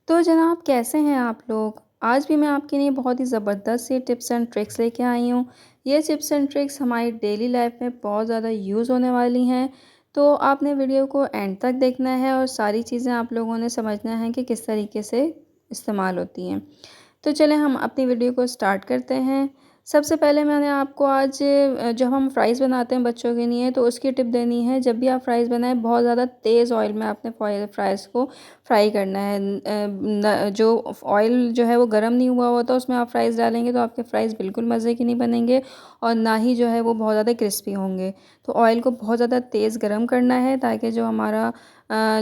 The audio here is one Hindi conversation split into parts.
तो जनाब कैसे हैं आप लोग? आज भी मैं आपके लिए बहुत ही ज़बरदस्त सी टिप्स एंड ट्रिक्स लेके आई हूँ। ये टिप्स एंड ट्रिक्स हमारी डेली लाइफ में बहुत ज़्यादा यूज़ होने वाली हैं। तो आपने वीडियो को एंड तक देखना है और सारी चीज़ें आप लोगों ने समझना है कि किस तरीके से इस्तेमाल होती हैं। तो चलें हम अपनी वीडियो को स्टार्ट करते हैं। सबसे पहले मैंने आपको आज जब हम फ्राइज़ बनाते हैं बच्चों के लिए तो उसकी टिप देनी है। जब भी आप फ्राइज़ बनाएँ बहुत ज़्यादा तेज़ ऑयल में आपने फ्राइज़ को फ्राई करना है। जो ऑयल जो है वो गर्म नहीं हुआ होता उसमें आप फ्राइज़ डालेंगे तो आपके फ्राइज़ बिल्कुल मज़े के नहीं बनेंगे और ना ही जो है वो बहुत ज़्यादा क्रिस्पी होंगे। तो ऑयल को बहुत ज़्यादा तेज़ गर्म करना है ताकि जो हमारा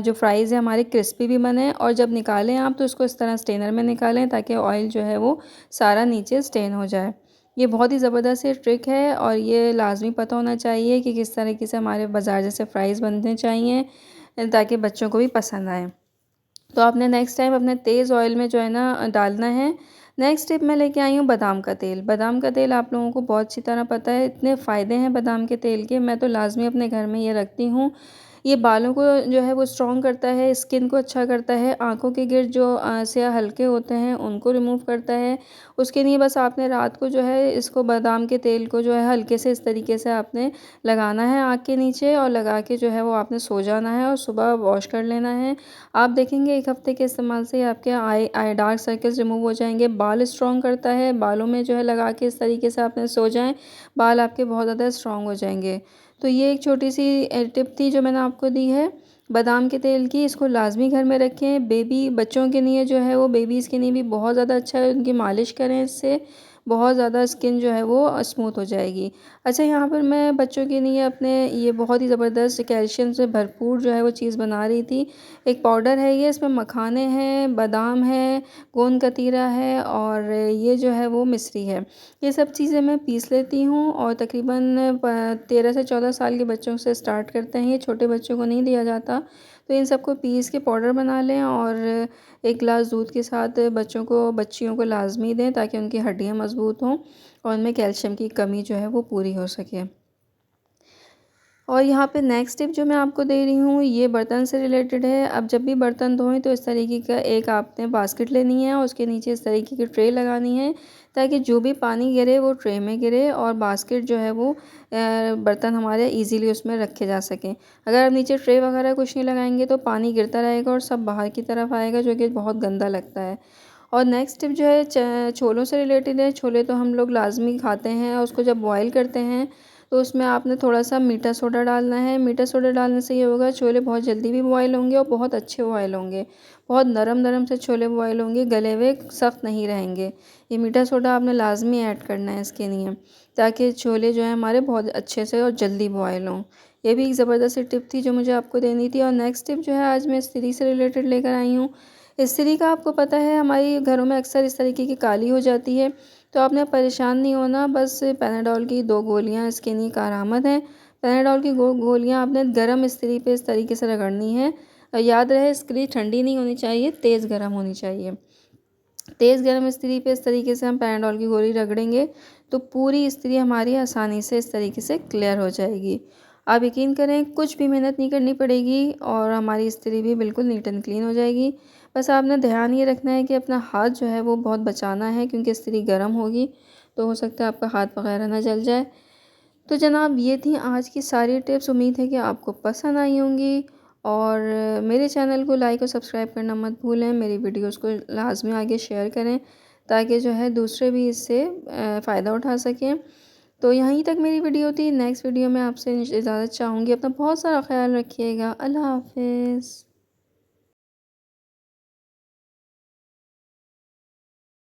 जो फ्राइज़ है हमारे क्रिस्पी भी बने और जब निकालें आप तो उसको इस तरह स्ट्रेनर में निकालें ताकि ऑयल जो है वो सारा नीचे स्टेन हो जाए। ये बहुत ही ज़बरदस्त सी ट्रिक है और ये लाज़मी पता होना चाहिए कि किस तरीके से हमारे बाज़ार जैसे फ्राइज़ बनने चाहिए ताकि बच्चों को भी पसंद आएँ। तो आपने नेक्स्ट टाइम अपने तेज़ ऑयल में जो है ना डालना है। नेक्स्ट टिप मैं लेके आई हूँ बादाम का तेल। बादाम का तेल आप लोगों को बहुत अच्छी तरह पता है, इतने फ़ायदे हैं बादाम के तेल के, मैं तो लाज़मी अपने घर में ये रखती हूँ। ये बालों को जो है वो स्ट्रॉन्ग करता है, स्किन को अच्छा करता है, आँखों के गिर्द जो स्याह हल्के होते हैं उनको रिमूव करता है। उसके लिए बस आपने रात को जो है इसको बादाम के तेल को जो है हल्के से इस तरीके से आपने लगाना है आँख के नीचे और लगा के जो है वो आपने सो जाना है और सुबह वॉश कर लेना है। आप देखेंगे 1 हफ़्ते के इस्तेमाल से आपके आई आई डार्क सर्कल्स रिमूव हो जाएँगे। बाल स्ट्रॉन्ग करता है, बालों में जो है लगा के इस तरीके से आपने सो जाएँ, बाल आपके बहुत ज़्यादा स्ट्रॉन्ग हो जाएँगे। तो ये एक छोटी-सी टिप थी जो मैंने आपको दी है, बादाम के तेल की। इसको लाज़मी घर में रखें। बेबी बच्चों के लिए जो है वो बेबीज़ के लिए भी बहुत ज़्यादा अच्छा है, उनकी मालिश करें इससे, बहुत ज़्यादा स्किन जो है वो स्मूथ हो जाएगी। अच्छा, यहाँ पर मैं बच्चों के लिए अपने ये बहुत ही ज़बरदस्त कैल्शियम से भरपूर जो है वो चीज़ बना रही थी। एक पाउडर है ये, इसमें मखाने हैं, बादाम है, गोंद कतीरा है और ये जो है वो मिश्री है। ये सब चीज़ें मैं पीस लेती हूँ और तकरीबन 13 से 14 साल के बच्चों से स्टार्ट करते हैं, ये छोटे बच्चों को नहीं दिया जाता। तो इन सबको पीस के पाउडर बना लें और 1 गिलास दूध के साथ बच्चियों को लाज़मी दें ताकि उनकी हड्डियाँ मज़बूत हों और उनमें कैल्शियम की कमी जो है वो पूरी हो सके। और यहाँ पे नेक्स्ट टिप जो मैं आपको दे रही हूँ ये बर्तन से रिलेटेड है। अब जब भी बर्तन धोएं तो इस तरीके का एक आपने बास्केट लेनी है और उसके नीचे इस तरीके की ट्रे लगानी है ताकि जो भी पानी गिरे वो ट्रे में गिरे और बास्केट जो है वो बर्तन हमारे इजीली उसमें रखे जा सकें। अगर आप नीचे ट्रे वगैरह कुछ नहीं लगाएंगे तो पानी गिरता रहेगा और सब बाहर की तरफ आएगा जो कि बहुत गंदा लगता है। और नेक्स्ट टिप जो है छोलों से रिलेटेड है। छोले तो हम लोग लाज़मी खाते हैं और उसको जब बॉयल करते हैं तो उसमें आपने थोड़ा-सा मीठा सोडा डालना है। मीठा सोडा डालने से ये होगा छोले बहुत जल्दी भी बॉयल होंगे और बहुत अच्छे बॉयल होंगे। बहुत नरम-नरम से छोले बॉयल होंगे, गले हुए सख्त नहीं रहेंगे। ये मीठा सोडा आपने लाज़मी ऐड करना है इसके लिए ताकि छोले जो हैं हमारे बहुत अच्छे से और जल्दी बॉयल हों। ये भी एक ज़बरदस्त सी टिप थी जो मुझे आपको देनी थी। और नेक्स्ट टिप जो है आज मैं इस्त्री से रिलेटेड लेकर आई हूँ। इस्त्री का आपको पता है हमारी घरों में अक्सर इस तरीके की काली हो जाती है, तो आपने परेशान नहीं होना, बस पैनाडोल की 2 गोलियाँ इसके लिए कारआमद हैं। पैनाडोल की गोलियाँ आपने गरम इस्त्री पे इस तरीके से रगड़नी है। याद रहे इस्त्री ठंडी नहीं होनी चाहिए, तेज़ गरम होनी चाहिए। तेज़ गरम इस्त्री पे इस तरीके से हम पैनाडोल की गोली रगड़ेंगे तो पूरी इस्त्री हमारी आसानी से इस तरीके से क्लियर हो जाएगी। आप यकीन करें कुछ भी मेहनत नहीं करनी पड़ेगी और हमारी इस्त्री भी बिल्कुल नीट एंड क्लीन हो जाएगी। बस आपने ध्यान ये रखना है कि अपना हाथ जो है वो बहुत बचाना है क्योंकि इस्त्री गर्म होगी तो हो सकता है आपका हाथ वगैरह ना जल जाए। तो जनाब ये थी आज की सारी टिप्स, उम्मीद है कि आपको पसंद आई होंगी और मेरे चैनल को लाइक और सब्सक्राइब करना मत भूलें। मेरी वीडियोस को लाज़मी आगे शेयर करें ताकि जो है दूसरे भी इससे फ़ायदा उठा सकें। तो यहीं तक मेरी वीडियो थी। नेक्स्ट वीडियो में आपसे इजाज़त चाहूँगी। अपना बहुत सारा ख़्याल रखिएगा। अल्लाह हाफ़िज़।